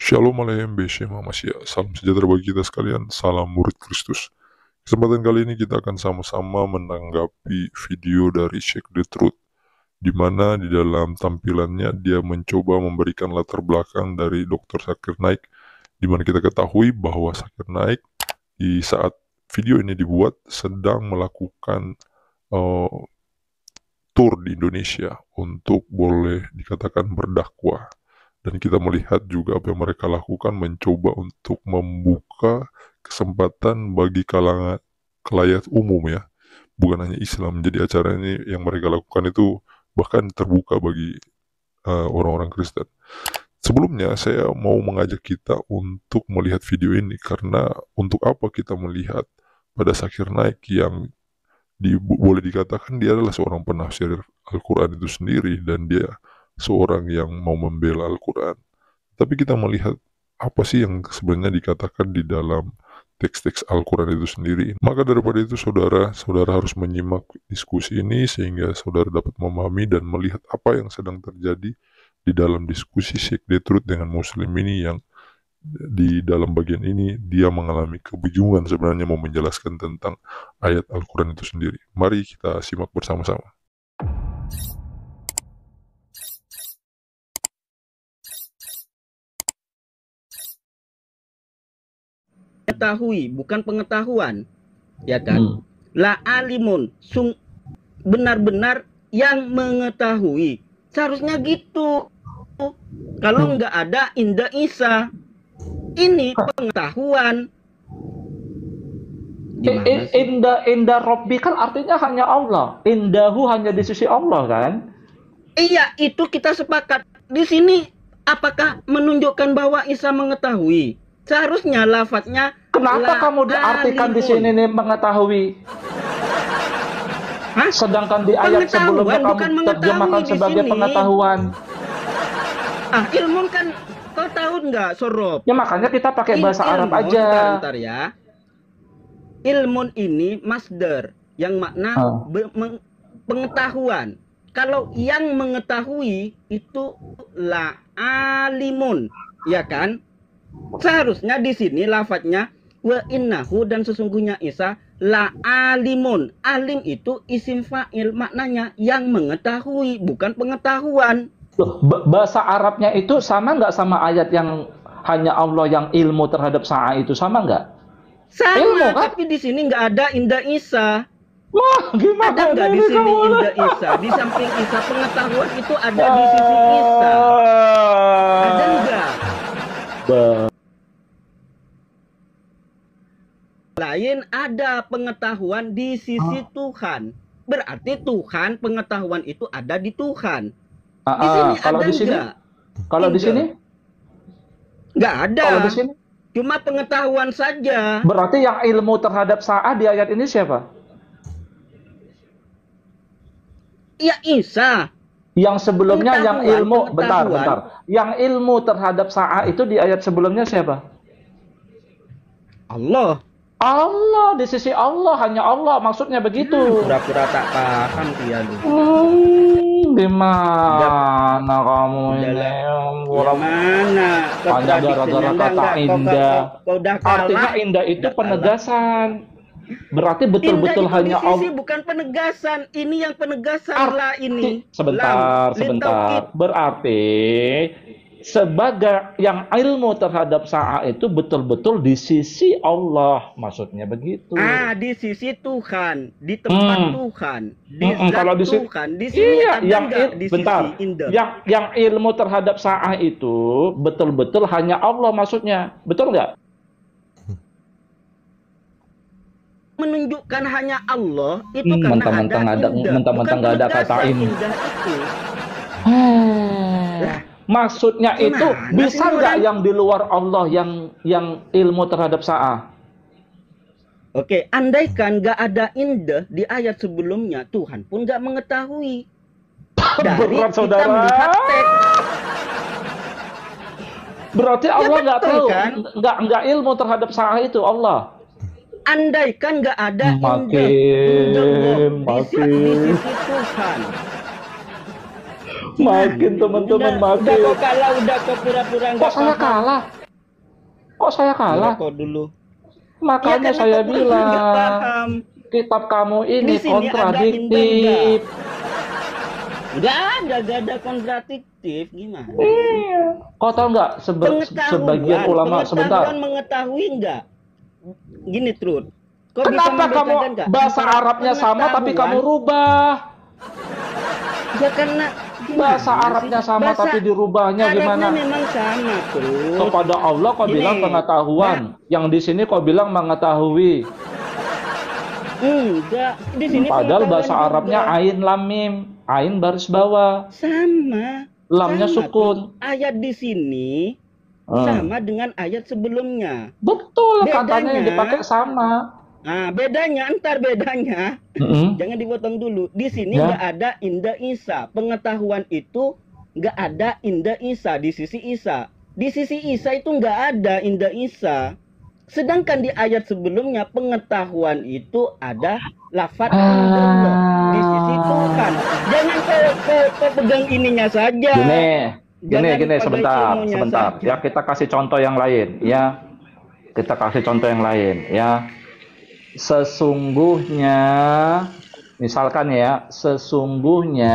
Shalom Aleichem Beshem Hamasya. Salam sejahtera bagi kita sekalian. Salam murid Kristus. Kesempatan kali ini kita akan sama-sama menanggapi video dari Sheikh The Truth, di mana di dalam tampilannya dia mencoba memberikan latar belakang dari Dr. Zakir Naik, di mana kita ketahui bahwa Zakir Naik di saat video ini dibuat sedang melakukan tour di Indonesia untuk boleh dikatakan berdakwah. Dan kita melihat juga apa yang mereka lakukan, mencoba untuk membuka kesempatan bagi kalangan kelayat umum ya, bukan hanya Islam. Jadi acara ini yang mereka lakukan itu bahkan terbuka bagi orang-orang Kristen. Sebelumnya saya mau mengajak kita untuk melihat video ini, karena untuk apa kita melihat pada Zakir Naik yang boleh dikatakan dia adalah seorang penafsir Al-Quran itu sendiri, dan dia seorang yang mau membela Al-Quran. Tapi kita melihat apa sih yang sebenarnya dikatakan di dalam teks-teks Al-Quran itu sendiri. Maka daripada itu saudara harus menyimak diskusi ini sehingga saudara dapat memahami dan melihat apa yang sedang terjadi di dalam diskusi Sheikh The Truth dengan Muslim ini, yang di dalam bagian ini dia mengalami kebingungan sebenarnya mau menjelaskan tentang ayat Al-Quran itu sendiri. Mari kita simak bersama-sama. Mengetahui, bukan pengetahuan, ya kan? La alimun, benar-benar yang mengetahui. Seharusnya gitu. Kalau nggak ada inda Isa, ini pengetahuan. Inda Robbi kan artinya hanya Allah. Indahu hanya di sisi Allah kan? Iya, itu kita sepakat. Di sini apakah menunjukkan bahwa Isa mengetahui? Seharusnya lafadznya. Kenapa kamu diartikan di sini nih mengetahui? Hah? Sedangkan di ayat sebelumnya kamu terjemahkan sebagai pengetahuan. Ilmun kan kau tahu nggak, Sorob? Ya makanya kita pakai bahasa Arab aja. Bentar ya. Ilmun ini masdar yang makna pengetahuan. Kalau yang mengetahui itu la alimun, ya kan? Seharusnya di sini lafadznya wa innahu, dan sesungguhnya Isa la alimun. Alim itu isim fa'il, maknanya yang mengetahui, bukan pengetahuan. Loh, bahasa Arabnya itu sama nggak sama ayat yang hanya Allah yang ilmu terhadap sa'a itu, sama nggak? Sama, ilmu, kan? Tapi di sini nggak ada inda Isa. Wah, gimana? Ada nggak di sini inda Isa? Di samping Isa, pengetahuan itu ada di sisi Isa. Ada nggak? Lain ada pengetahuan di sisi Tuhan. Berarti Tuhan, pengetahuan itu ada di Tuhan. Di sini kalau ada di sini, enggak? Kalau di sini nggak ada. Kalau di sini cuma pengetahuan saja. Berarti yang ilmu terhadap sa'a di ayat ini siapa? Ya Isa. Yang sebelumnya yang ilmu, bentar. Yang ilmu terhadap sa'a itu di ayat sebelumnya siapa? Allah. Allah, di sisi Allah, hanya Allah, maksudnya begitu. Pura-pura tak paham dia lu. Gimana kamu ini? Gimana? Hanya gara-gara kata indah. Artinya indah itu penegasan. Berarti betul-betul hanya Allah. Bukan penegasan, ini yang penegasan lah ini. Sebentar. Berarti sebagai yang ilmu terhadap sa'a itu betul-betul di sisi Allah, maksudnya begitu. Di sisi Tuhan, di tempat Tuhan, di zat kalau di Tuhan, di sini iya, di sisi indah. Yang ilmu terhadap sa'a itu betul-betul hanya Allah, maksudnya, betul nggak? Menunjukkan hanya Allah itu karena mentang-mentang nggak ada kata ini. Maksudnya itu bisa nggak yang di luar Allah yang ilmu terhadap sa'a? Oke, andaikan nggak ada indah di ayat sebelumnya, Tuhan pun nggak mengetahui. Dari kita melihat teks. Berarti Allah nggak tahu, kan? nggak ilmu terhadap sa'a itu Allah. Andaikan nggak ada makin di sisi Tuhan. Makin teman-teman makin. Udah kok kalah, udah kok pura-pura nggak Kok saya kalah? Kok saya kalah? Kok dulu. Makanya ya, saya bilang kitab kamu ini kontradiktif. Gak ada kontradiktif, gimana? Kau tahu nggak sebagian ulama sebentar? Mengetahui nggak? Gini Trud. Kenapa kamu bahasa Arabnya sama tapi kamu rubah? Ya karena bahasa Arabnya sama tapi dirubahnya gimana? Memang sama Trud. Kepada Allah kau bilang pengetahuan, yang di sini kau bilang mengetahui. Enggak, di sini padahal bahasa Arabnya ain lam mim, ain baris bawah. Sama. Lamnya sukun. Ayat di sini sama dengan ayat sebelumnya. Betul, katanya yang dipakai sama. Nah, bedanya, jangan dipotong dulu. Di sini nggak ada inda Isa. Pengetahuan itu nggak ada inda Isa di sisi Isa. Di sisi Isa itu nggak ada inda Isa. Sedangkan di ayat sebelumnya pengetahuan itu ada lafaz indallah di sisi Tuhan. Jangan kau pegang ininya saja. Gini, sebentar. Saja. Ya, kita kasih contoh yang lain, ya. Sesungguhnya, misalkan ya, sesungguhnya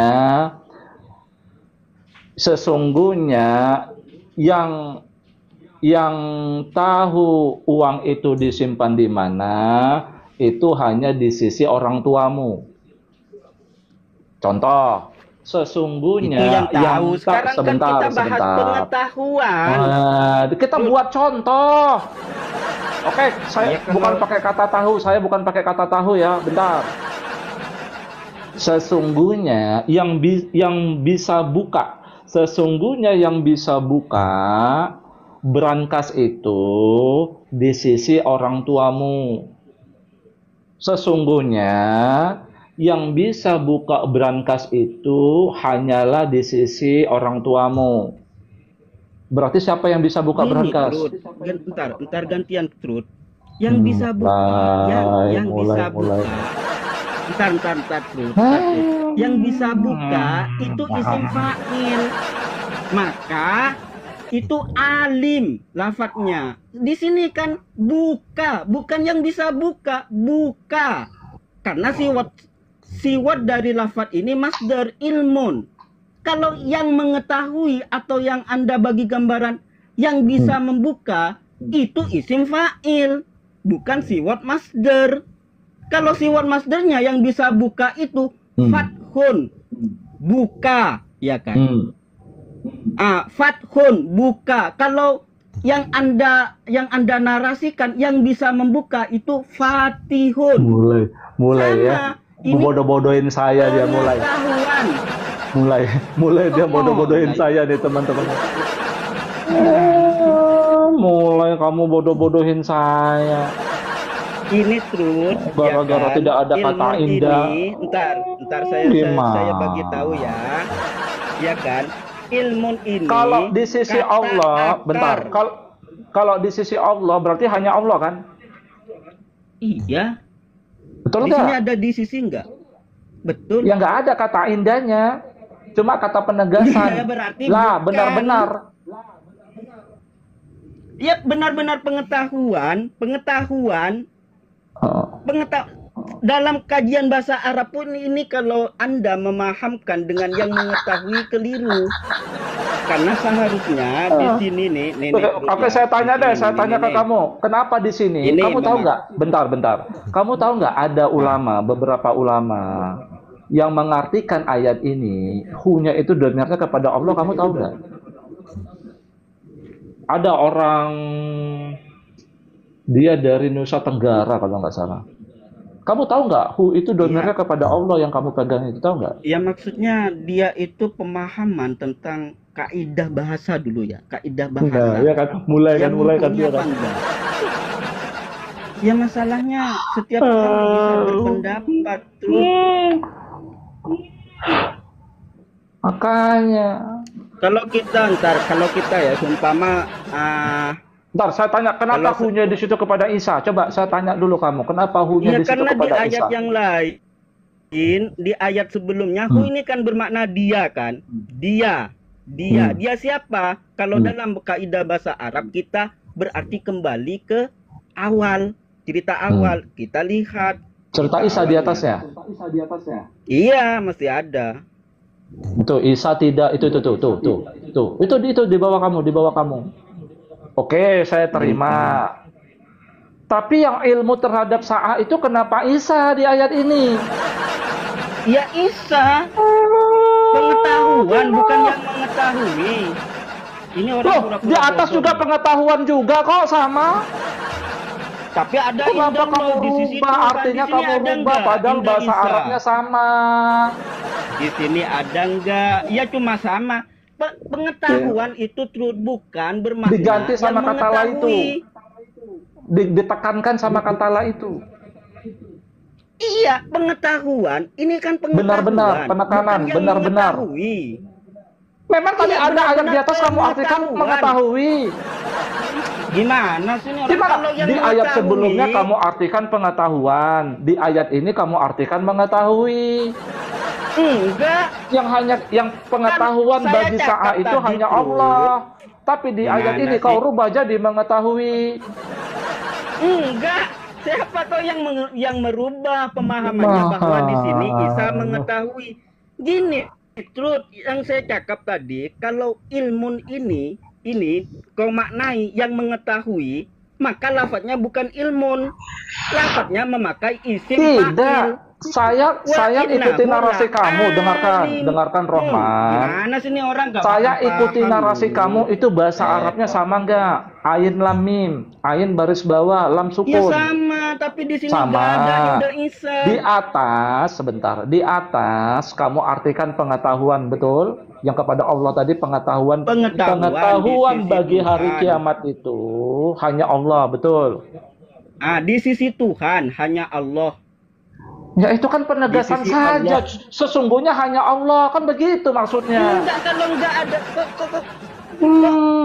yang tahu uang itu disimpan di mana itu hanya di sisi orang tuamu. Contoh, sesungguhnya yang sekarang sebentar. Kan kita bahas pengetahuan. Kita buat contoh. Oke, saya bukan pakai kata tahu ya, bentar. Sesungguhnya yang bisa buka brankas itu di sisi orang tuamu. Sesungguhnya yang bisa buka brankas itu hanyalah di sisi orang tuamu. Berarti siapa yang bisa buka brankas? Bentar gantian Trud. Yang bisa buka, yang bisa buka. Bentar Trud. Yang bisa buka itu isim fa'il. Maka itu alim lafadznya. Di sini kan buka, bukan yang bisa buka, buka. Karena siwat dari lafadz ini masdar ilmun. Kalau yang mengetahui atau yang Anda bagi gambaran yang bisa membuka itu isim fa'il, bukan siwat masdar. Kalau siwat masdarnya yang bisa buka itu fathun, buka, ya kan? Fathun, buka. Kalau yang Anda narasikan yang bisa membuka itu fatihun. Mulai ya. Bodoh-bodohin saya dia mulai dia bodoh-bodohin saya nih teman-teman. Mulai kamu bodoh-bodohin saya. Ini Trud, gara-gara tidak ada kata indah. Ntar saya bagi tahu ya. Ya kan? Ilmun ini kalau di sisi Allah, bentar. Kalau di sisi Allah berarti hanya Allah kan? Iya. Betul di nggak? Sini ada di sisi enggak? Betul. Ya nggak ada kata indahnya. Cuma kata penegasan. Ya, berarti lah, benar-benar. Ya, benar-benar pengetahuan. Dalam kajian bahasa Arab pun ini kalau Anda memahamkan dengan yang mengetahui keliru. Karena seharusnya di sini nih. Oke, saya tanya ke kamu. Kenapa di sini? Kamu tahu nggak? Bentar. Kamu tahu nggak ada beberapa ulama yang mengartikan ayat ini, hu-nya itu dhamirnya kepada Allah, kamu tahu nggak? Ada orang, dia dari Nusa Tenggara kalau nggak salah. Kamu tahu nggak, hu itu dhamirnya kepada Allah yang kamu pegang itu, tahu nggak? Ya maksudnya dia itu pemahaman tentang kaidah bahasa dulu ya, kaidah bahasa. Nah, ya kan, mulai kan dia kan. Ya masalahnya setiap orang bisa berpendapat terus. Makanya kalau kita ya seumpama Ntar saya tanya, kenapa hu-nya di situ kepada Isa? Coba saya tanya dulu kamu, kenapa hu-nya di situ kepada Isa? Karena di ayat yang lain. di ayat sebelumnya hu ini kan bermakna dia kan? Dia siapa? Kalau dalam kaidah bahasa Arab kita berarti kembali ke awal, cerita awal. Kita lihat cerita Isa di atasnya. Iya, mesti ada. Itu Isa tidak itu di bawah kamu. Oke, saya terima. Tapi yang ilmu terhadap Sa'a itu kenapa Isa di ayat ini? Ya Isa. Pengetahuan bukan yang mengetahui. Ini orang di atas juga pengetahuan juga kok sama. Tapi ada kenapa kamu di sisi rubah? Artinya kamu rubah padahal bahasa Arabnya sama. Di sini ada enggak? Ya cuma sama. Pengetahuan itu bukan bermakna diganti sama kata la itu. Ditekankan sama kata la itu. Iya, pengetahuan. Ini kan pengetahuan. Benar-benar, penekanan, benar-benar. Memang tadi ada ayat di atas kamu artikan mengetahui. Gimana sih ini orang di ayat sebelumnya kamu artikan pengetahuan, di ayat ini kamu artikan mengetahui. Enggak. Yang pengetahuan kan bagi Sa'a itu hanya Allah. Tapi di ayat ini kau rubah jadi mengetahui. Enggak. Siapa tahu yang merubah pemahamannya bahwa di sini Isa mengetahui. Gini, truth yang saya cakap tadi, kalau ilmun ini kau maknai yang mengetahui, maka lafadznya bukan ilmun. Lafadznya memakai isim tidak. Saya ikuti narasi kamu, dengarkan Rohman. Mana sini orang saya ikuti narasi kamu, itu bahasa Arabnya sama enggak? Ain lam mim, ain baris bawah, lam sukun. Ya sama, tapi di sini sama. Ada Indah Isa. Di atas, sebentar, di atas kamu artikan pengetahuan, betul? Yang kepada Allah tadi pengetahuan bagi hari kiamat itu hanya Allah, betul? Di sisi Tuhan hanya Allah. Ya itu kan penegasan saja. Allah. Sesungguhnya hanya Allah, kan begitu maksudnya. Enggak, kalau enggak ada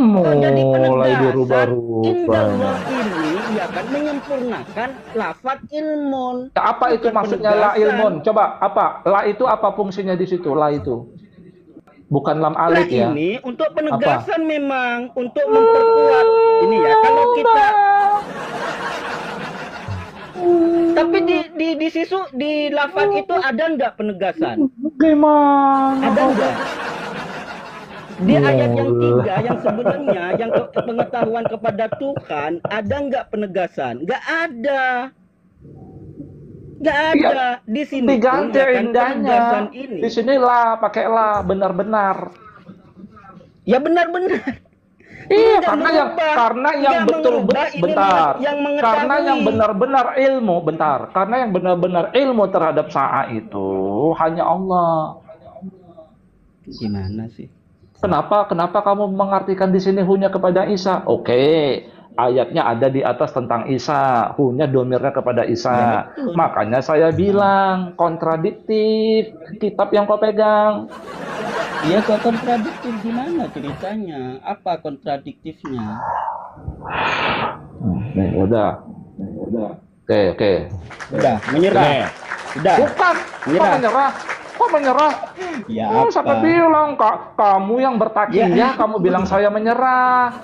mulai dirubah-rubah. Allah ini ya kan menyempurnakan lafaz ilmun. Ya, apa itu maksudnya la ilmun? Coba apa? La itu apa fungsinya di situ? La itu bukan lam alif ya. Ini untuk penegasan memang, untuk memperkuat. Ini ya kalau kita tapi di sisu di lafaz itu ada enggak penegasan? Gimana? Ada enggak? Di ayat yang 3 yang sebelumnya yang pengetahuan kepada Tuhan ada enggak penegasan? Enggak ada. Enggak ada. Di sini diganti indahnya. Di sini lah pakai lah benar-benar. Ya benar-benar. Iya, karena yang betul-betul bentar. Karena yang benar-benar ilmu, bentar. Karena yang benar-benar ilmu terhadap Sa'a itu hanya Allah. Gimana sih? Kenapa kamu mengartikan di sini hunya kepada Isa? Oke, ayatnya ada di atas tentang Isa, hunya domirnya kepada Isa. Ya, makanya saya bilang kontradiktif kitab yang kau pegang. Iya, kok kontradiktif gimana ceritanya? Apa kontradiktifnya? Udah. Oke. Udah, menyerah. Udah. Bukan. Kok menyerah? Ya, siapa bilang kamu yang bertakiyah, kamu bilang saya menyerah.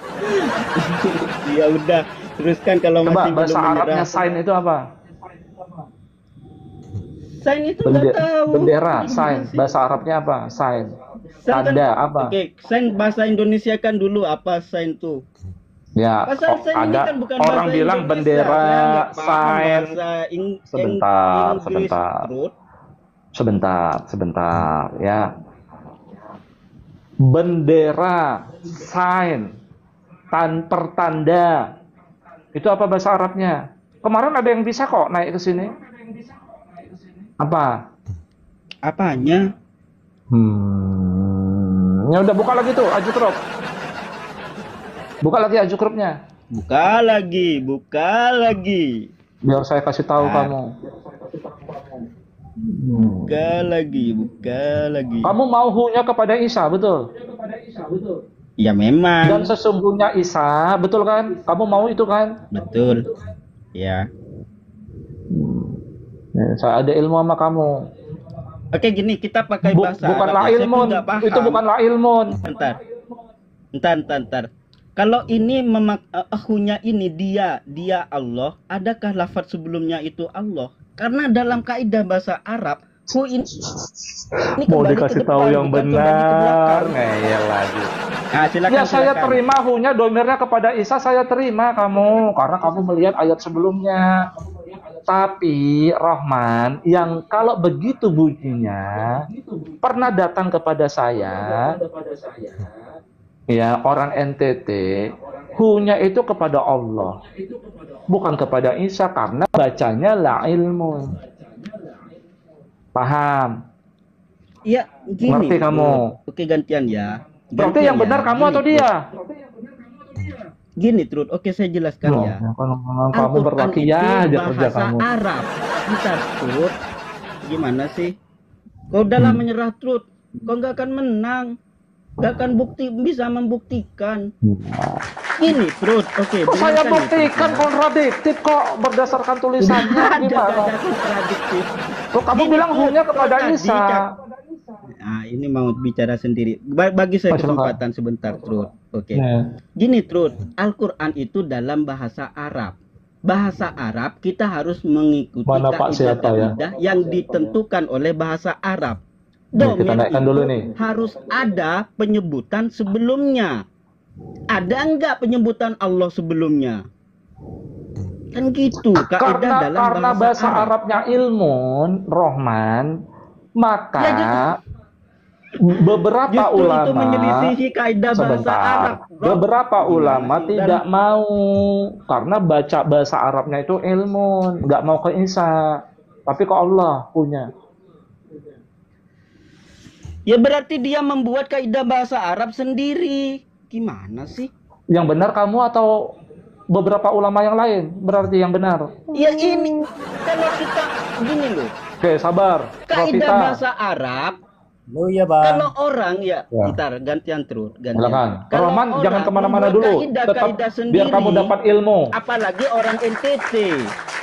Ya udah, teruskan kalau coba masih bahasa belum Arabnya menyerah. sign itu apa? Sign itu nggak tahu. Bendera, sign. Bahasa Arabnya apa? Sign. Tanda apa? Oke, sign bahasa Indonesia kan dulu apa sign tuh? Ya, ada kan orang bilang bendera, sign. Sebentar, ya. Bendera, sign, pertanda. Itu apa bahasa Arabnya? Kemarin ada yang bisa kok naik ke sini. Apa? Apanya? Ya udah buka lagi tuh Ajukrup. Buka lagi Ajukropnya. Buka lagi. Biar saya kasih tahu kamu. Buka lagi. Kamu mau hunya kepada Isa, betul? Ya memang. Dan sesungguhnya Isa, betul kan? Kamu mau itu kan? Betul. Ya. Saya ada ilmu sama kamu. Oke gini, kita pakai bahasa Bukanlah Arab ya. Saya pun ilmun, nggak paham. itu bukanlah ilmun. Bentar. Kalau ini ahunya ini dia Allah, adakah lafaz sebelumnya itu Allah? Karena dalam kaidah bahasa Arab, hu ini Mau kembali dikasih ke depan, tahu yang bukan kembali ke benar, belakang. ngeyel lagi. Nah, silakan, Ya saya silakan. terima hunya domirnya kepada Isa, saya terima kamu karena kamu melihat ayat sebelumnya. Tapi Rahman yang kalau begitu bunyinya pernah datang kepada saya, ya orang NTT, hunya itu kepada Allah, bukan kepada Isa karena bacanya la ilmu. Paham? Iya, gini. Ngerti kamu? Oke, gantian ya. Berarti yang benar kamu atau dia? Gini, Trud. Oke, saya jelaskan ya. Kamu berlaki ya aja kerja kamu. Bahasa Arab. Bentar, Trud. Gimana sih? Kau dalam menyerah, Trud. Kau nggak akan menang. Nggak akan bisa membuktikan. Ini, Trud. Oke. Kok saya buktikan kontradiktif kok berdasarkan tulisannya gimana? Kontradiktif. Kok kamu bilang hunya kepada Isa? Nah, ini mau bicara sendiri. Bagi saya kesempatan sebentar, Trud. Oke. Gini, Trud. Al-Quran itu dalam bahasa Arab. Bahasa Arab kita harus mengikuti kaidah yang ditentukan oleh bahasa Arab. Domir itu harus ada penyebutan sebelumnya. Ada enggak penyebutan Allah sebelumnya? Kan gitu. Kaidah dalam karena bahasa Arabnya ilmun, Rohman, maka beberapa ulama itu menyelisihi kaidah bahasa Arab. Beberapa ulama tidak mau karena baca bahasa Arabnya itu ilmu, nggak mau ke Isa, tapi ke Allah punya. Ya berarti dia membuat kaidah bahasa Arab sendiri. Gimana sih? Yang benar kamu atau beberapa ulama yang lain? Berarti yang benar. Ya ini kalau kita gini loh. Oke, sabar. Kaidah bahasa Arab. Oh iya bang. Kalau orang bentar, gantian terus. Silakan. Roman jangan kemana-mana dulu. Tetap biar kamu dapat ilmu. Apalagi orang NTT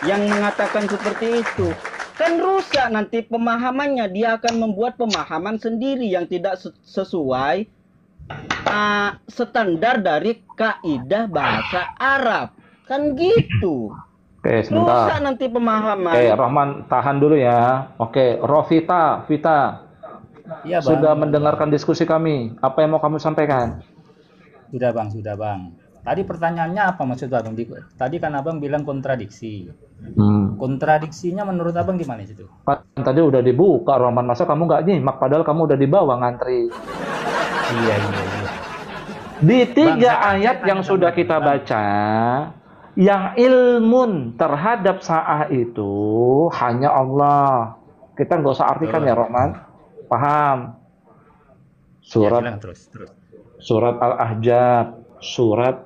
yang mengatakan seperti itu. Kan rusak nanti pemahamannya. Dia akan membuat pemahaman sendiri yang tidak sesuai standar dari kaidah bahasa Arab. Kan gitu. Oke, sebentar. Rusak nanti pemahaman. Oke, Rahman tahan dulu ya. Oke, Vita. Iya, Bang. Sudah mendengarkan diskusi kami. Apa yang mau kamu sampaikan? Sudah Bang. Tadi pertanyaannya apa maksud Abang? Tadi kan Abang bilang kontradiksi. Kontradiksinya menurut Abang gimana itu? Tadi udah dibuka, Roman. Masa kamu nggak nyimak? Padahal kamu udah di bawah ngantri. Iya. Di tiga ayat yang sudah kita baca, yang ilmun terhadap sa'ah itu hanya Allah. Kita nggak usah artikan ya, Roman. Paham? Surat ya, terus. Surat Al-Ahzab, surat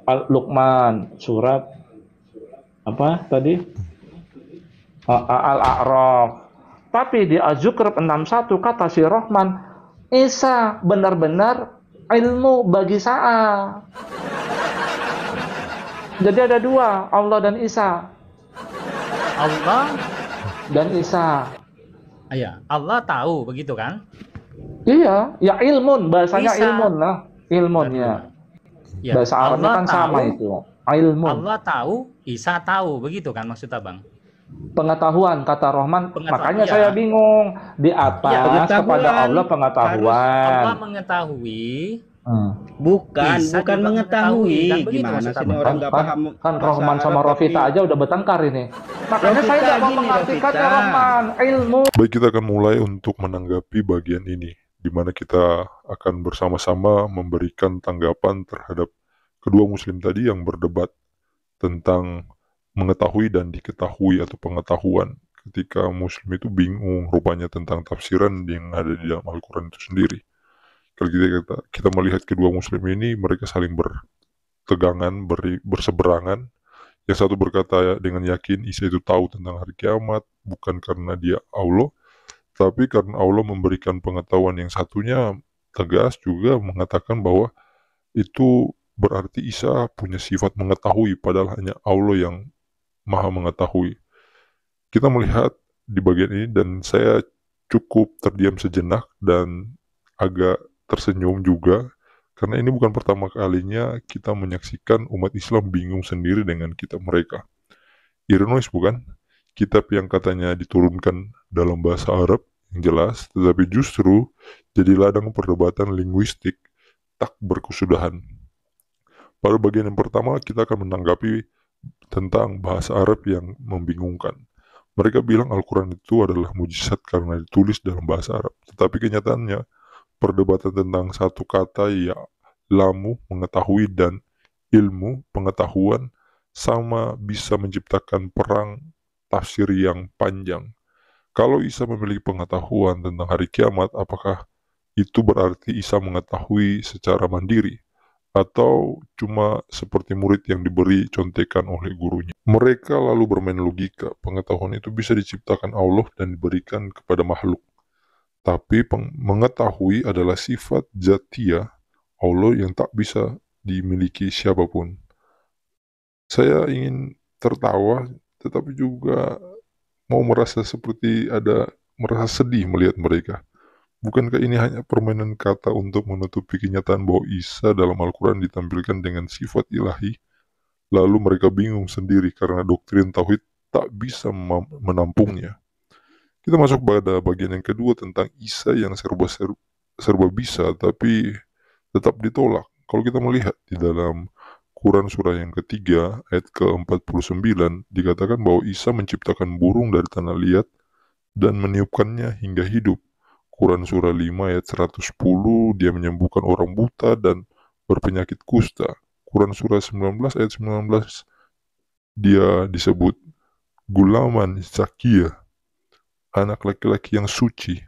Al-Luqman, surat apa tadi? Al-A'raf. Tapi di Az-Zukhruf 61 kata si Rahman, Isa benar-benar ilmu bagi Sa'a. Jadi ada dua, Allah dan Isa. Allah dan Isa. Iya, Allah tahu begitu kan? Iya, ya ilmun, bahasanya Isa. Ilmun lah, ilmun ya. Bahasa Arabnya kan sama itu, ilmun. Allah tahu, Isa tahu, begitu kan maksud Abang? Pengetahuan kata Rahman, makanya saya bingung di atas kepada Allah pengetahuan. Allah mengetahui. Bukan mengetahui. Gimana sih orang nggak paham? Kan Rahman sama Rafita aja udah bertengkar ini. Makanya saya nggak mau mengartikan Rahman ilmu. Baik, kita akan mulai untuk menanggapi bagian ini, di mana kita akan bersama-sama memberikan tanggapan terhadap kedua muslim tadi yang berdebat tentang mengetahui dan diketahui atau pengetahuan. Ketika muslim itu bingung rupanya tentang tafsiran yang ada di dalam Al-Quran itu sendiri. Kalau kita melihat kedua muslim ini, mereka saling bertegangan, berseberangan. Yang satu berkata dengan yakin Isa itu tahu tentang hari kiamat, bukan karena dia Allah, tapi karena Allah memberikan pengetahuan. Yang satunya tegas juga mengatakan bahwa itu berarti Isa punya sifat mengetahui, padahal hanya Allah yang maha mengetahui. Kita melihat di bagian ini dan saya cukup terdiam sejenak dan agak tersenyum juga, karena ini bukan pertama kalinya kita menyaksikan umat Islam bingung sendiri dengan kitab mereka. Ironis bukan? Kitab yang katanya diturunkan dalam bahasa Arab yang jelas, tetapi justru jadi ladang perdebatan linguistik tak berkesudahan. Pada bagian yang pertama kita akan menanggapi tentang bahasa Arab yang membingungkan. Mereka bilang Al-Quran itu adalah mujizat karena ditulis dalam bahasa Arab. Tetapi kenyataannya, perdebatan tentang satu kata, ya lamu, mengetahui, dan ilmu, pengetahuan, sama bisa menciptakan perang tafsir yang panjang. Kalau Isa memiliki pengetahuan tentang hari kiamat, apakah itu berarti Isa mengetahui secara mandiri? Atau cuma seperti murid yang diberi contekan oleh gurunya. Mereka lalu bermain logika. Pengetahuan itu bisa diciptakan Allah dan diberikan kepada makhluk. Tapi mengetahui adalah sifat zatia Allah yang tak bisa dimiliki siapapun. Saya ingin tertawa, tetapi juga mau merasa merasa sedih melihat mereka. Bukankah ini hanya permainan kata untuk menutupi kenyataan bahwa Isa dalam Al-Quran ditampilkan dengan sifat ilahi, lalu mereka bingung sendiri karena doktrin Tauhid tak bisa menampungnya. Kita masuk pada bagian yang kedua tentang Isa yang serba bisa, tapi tetap ditolak. Kalau kita melihat di dalam Quran surah yang ketiga, ayat ke-49, dikatakan bahwa Isa menciptakan burung dari tanah liat dan meniupkannya hingga hidup. Quran surah 5 ayat 110, dia menyembuhkan orang buta dan berpenyakit kusta. Quran surah 19 ayat 19, dia disebut Gulaman Zakia, anak laki-laki yang suci.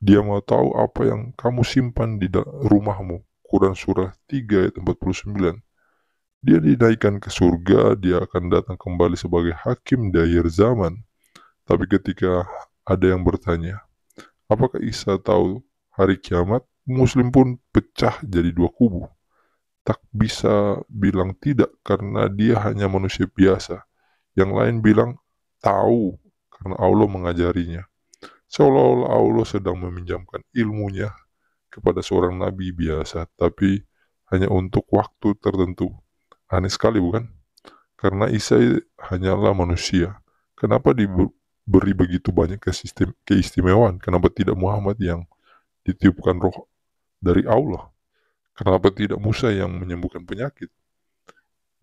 Dia mau tahu apa yang kamu simpan di rumahmu. Quran surah 3 ayat 49. Dia dinaikkan ke surga, dia akan datang kembali sebagai hakim di akhir zaman. Tapi ketika ada yang bertanya, apakah Isa tahu hari kiamat? Muslim pun pecah jadi dua kubu. Tak bisa bilang tidak karena dia hanya manusia biasa. Yang lain bilang tahu karena Allah mengajarinya. Seolah-olah Allah sedang meminjamkan ilmunya kepada seorang nabi biasa, tapi hanya untuk waktu tertentu. Aneh sekali bukan? Karena Isa hanyalah manusia. Kenapa diberi begitu banyak keistimewaan? Kenapa tidak Muhammad yang ditiupkan roh dari Allah? Kenapa tidak Musa yang menyembuhkan penyakit?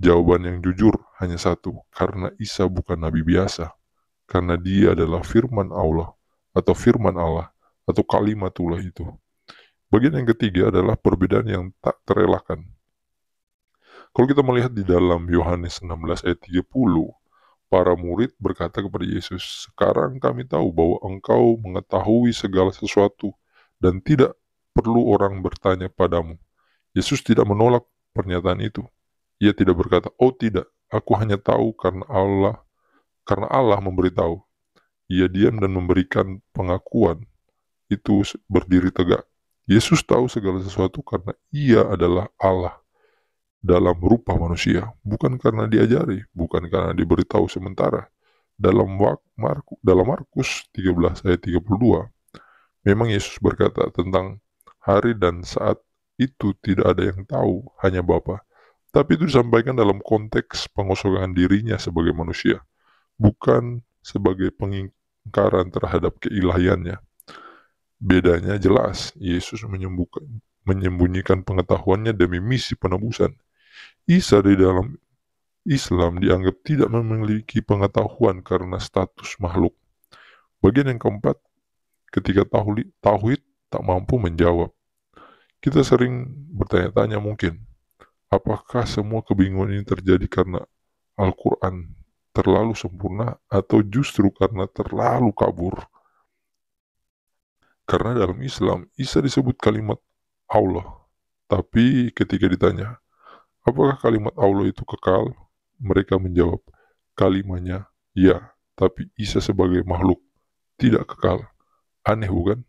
Jawaban yang jujur hanya satu, karena Isa bukan nabi biasa. Karena dia adalah firman Allah, atau kalimatullah itu. Bagian yang ketiga adalah perbedaan yang tak terelakkan. Kalau kita melihat di dalam Yohanes 16 ayat 30, para murid berkata kepada Yesus, sekarang kami tahu bahwa engkau mengetahui segala sesuatu dan tidak perlu orang bertanya padamu. Yesus tidak menolak pernyataan itu. Ia tidak berkata, oh tidak, aku hanya tahu karena Allah memberitahu. Ia diam dan memberikan pengakuan. Itu berdiri tegak. Yesus tahu segala sesuatu karena ia adalah Allah dalam rupa manusia, bukan karena diajari, bukan karena diberitahu sementara. Dalam Markus 13 ayat 32, memang Yesus berkata tentang hari dan saat itu tidak ada yang tahu, hanya Bapa. Tapi itu disampaikan dalam konteks pengosongan dirinya sebagai manusia, bukan sebagai pengingkaran terhadap keilahiannya. Bedanya jelas, Yesus menyembunyikan pengetahuannya demi misi penebusan. Isa di dalam Islam dianggap tidak memiliki pengetahuan karena status makhluk. Bagian yang keempat, ketika tauhid tak mampu menjawab. Kita sering bertanya-tanya mungkin, apakah semua kebingungan ini terjadi karena Al-Quran terlalu sempurna atau justru karena terlalu kabur? Karena dalam Islam, Isa disebut kalimat Allah. Tapi ketika ditanya, apakah kalimat Allah itu kekal? Mereka menjawab, kalimatnya ya, tapi Isa sebagai makhluk tidak kekal. Aneh bukan?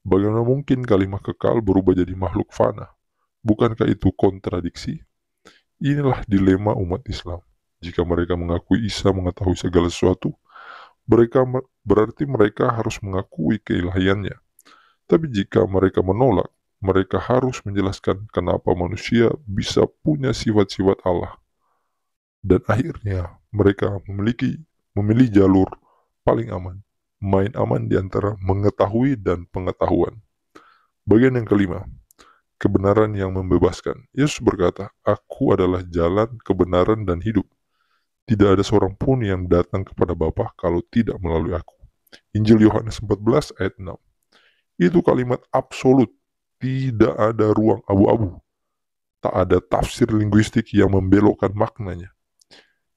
Bagaimana mungkin kalimat kekal berubah jadi makhluk fana? Bukankah itu kontradiksi? Inilah dilema umat Islam. Jika mereka mengakui Isa mengetahui segala sesuatu, berarti mereka harus mengakui keilahiannya. Tapi jika mereka menolak, mereka harus menjelaskan kenapa manusia bisa punya sifat-sifat Allah. Dan akhirnya mereka memilih jalur paling aman. Main aman di antara mengetahui dan pengetahuan. Bagian yang kelima, kebenaran yang membebaskan. Yesus berkata, "Aku adalah jalan, kebenaran, dan hidup. Tidak ada seorang pun yang datang kepada Bapa kalau tidak melalui aku." Injil Yohanes 14 ayat 6. Itu kalimat absolut, tidak ada ruang abu-abu. Tak ada tafsir linguistik yang membelokkan maknanya.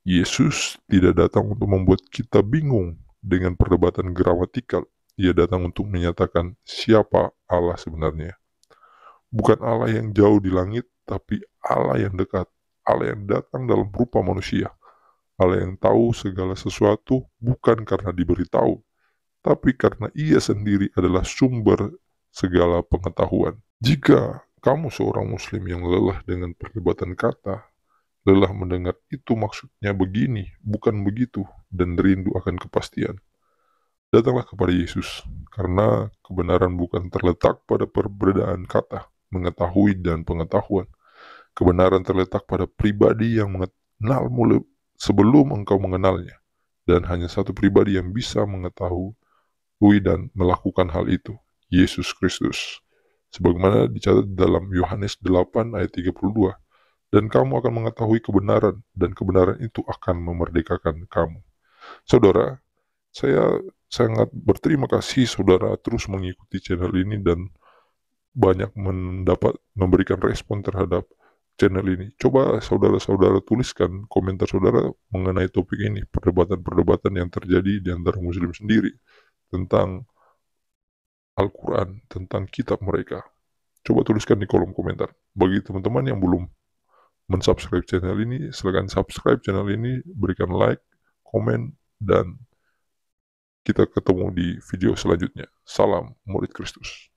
Yesus tidak datang untuk membuat kita bingung dengan perdebatan gramatikal. Ia datang untuk menyatakan siapa Allah sebenarnya. Bukan Allah yang jauh di langit, tapi Allah yang dekat. Allah yang datang dalam rupa manusia. Allah yang tahu segala sesuatu bukan karena diberitahu, tapi karena ia sendiri adalah sumber segala pengetahuan. Jika kamu seorang muslim yang lelah dengan perdebatan kata, lelah mendengar itu maksudnya begini, bukan begitu, dan rindu akan kepastian, datanglah kepada Yesus, karena kebenaran bukan terletak pada perbedaan kata, mengetahui dan pengetahuan. Kebenaran terletak pada pribadi yang mengenalmu sebelum engkau mengenalnya, dan hanya satu pribadi yang bisa mengetahui dan melakukan hal itu, Yesus Kristus. Sebagaimana dicatat dalam Yohanes 8 ayat 32, dan kamu akan mengetahui kebenaran, dan kebenaran itu akan memerdekakan kamu. Saudara, saya sangat berterima kasih saudara terus mengikuti channel ini dan banyak memberikan respon terhadap channel ini. Coba saudara-saudara tuliskan komentar saudara mengenai topik ini, perdebatan-perdebatan yang terjadi di antara muslim sendiri tentang Al-Quran, tentang kitab mereka. Coba tuliskan di kolom komentar. Bagi teman-teman yang belum mensubscribe channel ini, silakan subscribe channel ini, berikan like, komen, dan kita ketemu di video selanjutnya. Salam murid Kristus.